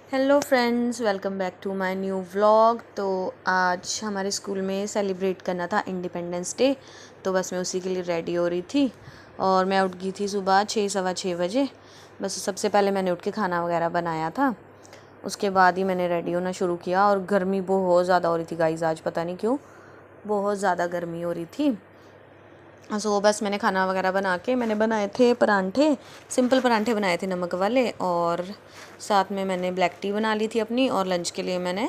Hello friends, welcome back to my new vlog. तो आज हमारे स्कूल में सेलिब्रेट करना था इंडिपेंडेंस डे, तो बस मैं उसी के लिए रेडी हो रही थी। और मैं उठ गई थी सुबह 6 सवा 6 बजे। बस सबसे पहले मैंने उठ के खाना वगैरह बनाया था, उसके बाद ही मैंने रेडी होना शुरू किया। और गर्मी बहुत ज़्यादा हो रही थी गाइज़, आज पता नहीं क्यों बहुत ज़्यादा गर्मी हो रही थी। सो बस मैंने खाना वगैरह बना के मैंने बनाए थे परांठे, सिंपल परांठे बनाए थे नमक वाले, और साथ में मैंने ब्लैक टी बना ली थी अपनी, और लंच के लिए मैंने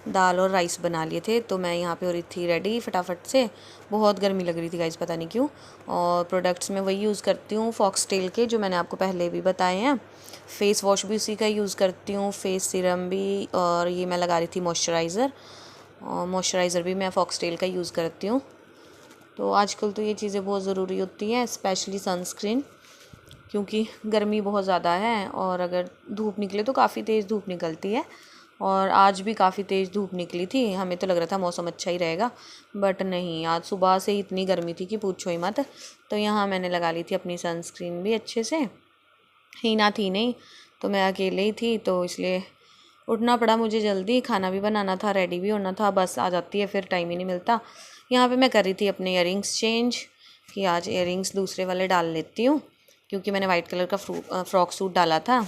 दाल और राइस बना लिए थे। तो मैं यहाँ पे हो रही थी रेडी फटाफट से। बहुत गर्मी लग रही थी गाइस, पता नहीं क्यों। और प्रोडक्ट्स में वही यूज़ करती हूँ फॉक्सटेल के, जो मैंने आपको पहले भी बताए हैं। फेस वॉश भी उसी का यूज़ करती हूँ, फेस सीरम भी, और ये मैं लगा रही थी मॉइस्चराइज़र, और मॉइस्चराइज़र भी मैं फॉक्सटेल का यूज़ करती हूँ। तो आजकल तो ये चीज़ें बहुत ज़रूरी होती हैं, स्पेशली सनस्क्रीन, क्योंकि गर्मी बहुत ज़्यादा है। और अगर धूप निकले तो काफ़ी तेज़ धूप निकलती है, और आज भी काफ़ी तेज़ धूप निकली थी। हमें तो लग रहा था मौसम अच्छा ही रहेगा, बट नहीं, आज सुबह से ही इतनी गर्मी थी कि पूछो ही मत। तो यहाँ मैंने लगा ली थी अपनी सनस्क्रीन भी अच्छे से। हीना थी नहीं, तो मैं अकेले ही थी, तो इसलिए उठना पड़ा मुझे जल्दी। खाना भी बनाना था, रेडी भी होना था, बस आ जाती है फिर टाइम ही नहीं मिलता। यहाँ पे मैं कर रही थी अपने इयरिंग्स चेंज, कि आज इयरिंग्स दूसरे वाले डाल लेती हूँ, क्योंकि मैंने वाइट कलर का फ्रॉक सूट डाला था,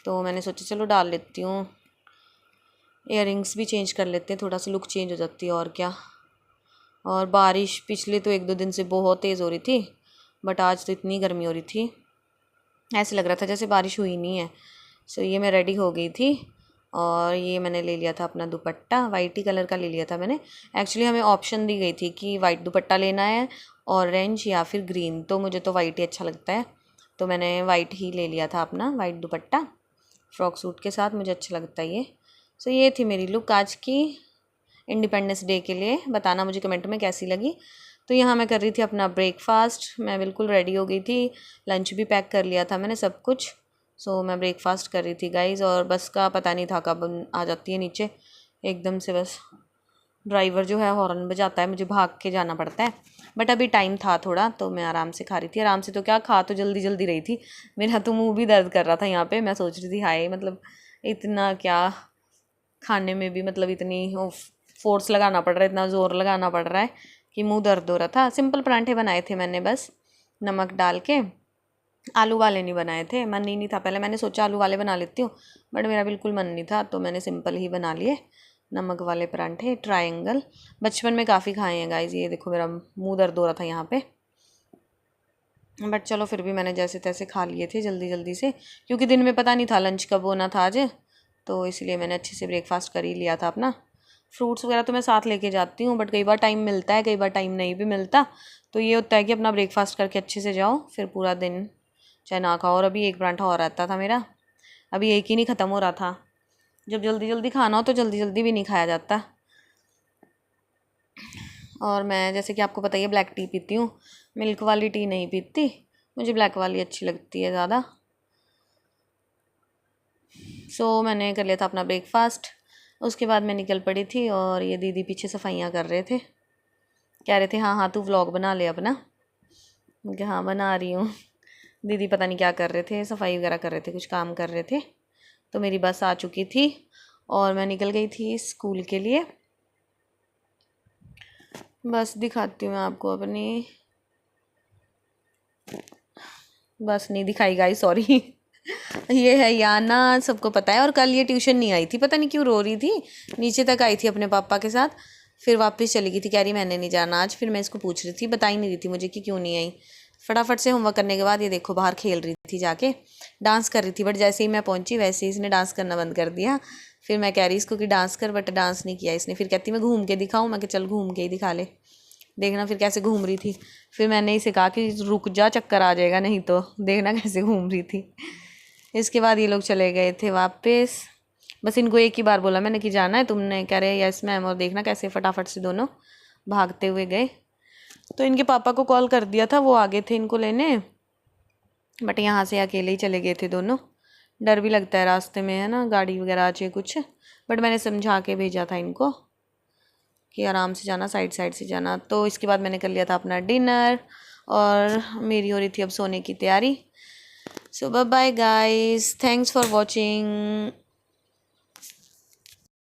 तो मैंने सोचा चलो डाल लेती हूँ। इयरिंग्स भी चेंज कर लेते हैं, थोड़ा सा लुक चेंज हो जाती है, और क्या। और बारिश पिछले तो 1-2 दिन से बहुत तेज़ हो रही थी, बट आज तो इतनी गर्मी हो रही थी, ऐसे लग रहा था जैसे बारिश हुई नहीं है। सो ये मैं रेडी हो गई थी, और ये मैंने ले लिया था अपना दुपट्टा, वाइट ही कलर का ले लिया था मैंने। एक्चुअली हमें ऑप्शन दी गई थी कि वाइट दुपट्टा लेना है, ऑरेंज या फिर ग्रीन, तो मुझे तो वाइट ही अच्छा लगता है, तो मैंने वाइट ही ले लिया था अपना वाइट दुपट्टा फ्रॉक सूट के साथ, मुझे अच्छा लगता है ये। सो ये थी मेरी लुक आज की इंडिपेंडेंस डे के लिए। बताना मुझे कमेंट में कैसी लगी। तो यहाँ मैं कर रही थी अपना ब्रेकफास्ट, मैं बिल्कुल रेडी हो गई थी, लंच भी पैक कर लिया था मैंने सब कुछ। सो मैं ब्रेकफास्ट कर रही थी गाइज़, और बस का पता नहीं था कब आ जाती है नीचे एकदम से। बस ड्राइवर जो है हॉर्न बजाता है, मुझे भाग के जाना पड़ता है, बट अभी टाइम था थोड़ा, तो मैं आराम से खा रही थी। आराम से तो क्या, खा तो जल्दी जल्दी रही थी, मेरा तो मुंह भी दर्द कर रहा था यहाँ पे। मैं सोच रही थी हाय, मतलब इतना क्या खाने में भी, मतलब इतनी फोर्स लगाना पड़ रहा है, इतना ज़ोर लगाना पड़ रहा है कि मुंह दर्द हो रहा था। सिंपल परांठे बनाए थे मैंने, बस नमक डाल के। आलू वाले नहीं बनाए थे, मन ही नहीं था। पहले मैंने सोचा आलू वाले बना लेती हूँ, बट मेरा बिल्कुल मन नहीं था, तो मैंने सिंपल ही बना लिए नमक वाले परांठे, ट्रायंगल। बचपन में काफ़ी खाए हैं गाइज। ये देखो मेरा मुंह दर्द हो रहा था यहाँ पे, बट चलो फिर भी मैंने जैसे तैसे खा लिए थे जल्दी जल्दी से, क्योंकि दिन में पता नहीं था लंच कब होना था आज, तो इसलिए मैंने अच्छे से ब्रेकफास्ट कर ही लिया था अपना। फ्रूट्स वगैरह तो मैं साथ लेके जाती हूँ, बट कई बार टाइम मिलता है, कई बार टाइम नहीं भी मिलता। तो ये होता है कि अपना ब्रेकफास्ट करके अच्छे से जाओ, फिर पूरा दिन चाहे ना खाओ। और अभी एक परांठा और रहता था मेरा, अभी एक ही नहीं ख़त्म हो रहा था। जब जल्दी जल्दी खाना हो तो जल्दी जल्दी भी नहीं खाया जाता। और मैं, जैसे कि आपको पता ही है, ब्लैक टी पीती हूँ, मिल्क वाली टी नहीं पीती, मुझे ब्लैक वाली अच्छी लगती है ज़्यादा। सो मैंने कर लिया था अपना ब्रेकफास्ट, उसके बाद मैं निकल पड़ी थी, और ये दीदी पीछे सफाइयाँ कर रहे थे, कह रहे थे हाँ हाँ तू व्लॉग बना ले अपना। मैं कहा हाँ बना रही हूँ। दीदी पता नहीं क्या कर रहे थे, सफाई वगैरह कर रहे थे, कुछ काम कर रहे थे। तो मेरी बस आ चुकी थी, और मैं निकल गई थी स्कूल के लिए। बस दिखाती हूँ मैं आपको अपनी, बस नहीं दिखाई गाइस, सॉरी। ये है याना, सबको पता है। और कल ये ट्यूशन नहीं आई थी, पता नहीं क्यों रो रही थी, नीचे तक आई थी अपने पापा के साथ, फिर वापस चली गई थी, कह रही मैंने नहीं जाना आज। फिर मैं इसको पूछ रही थी, बता ही नहीं रही थी मुझे कि क्यों नहीं आई। फटाफट से होमवर्क करने के बाद ये देखो बाहर खेल रही थी, जाके डांस कर रही थी, बट जैसे ही मैं पहुंची वैसे ही इसने डांस करना बंद कर दिया। फिर मैं कह रही इसको कि डांस कर, बट डांस नहीं किया इसने। फिर कहती मैं घूम के दिखाऊँ, मैं कि चल घूम के ही दिखा ले, देखना फिर कैसे घूम रही थी। फिर मैंने इसे कहा कि रुक जा, चक्कर आ जाएगा नहीं तो, देखना कैसे घूम रही थी। इसके बाद ये लोग चले गए थे वापस। बस इनको एक ही बार बोला मैंने कि जाना है तुमने, कह रहे यस मैम, और देखना कैसे फटाफट से दोनों भागते हुए गए। तो इनके पापा को कॉल कर दिया था, वो आगे थे इनको लेने, बट यहाँ से अकेले ही चले गए थे दोनों। डर भी लगता है रास्ते में, है ना, गाड़ी वगैरह आ जाए कुछ, बट मैंने समझा के भेजा था इनको कि आराम से जाना, साइड साइड से जाना। तो इसके बाद मैंने कर लिया था अपना डिनर, और मेरी हो रही थी अब सोने की तैयारी। So bye bye guys, thanks for watching.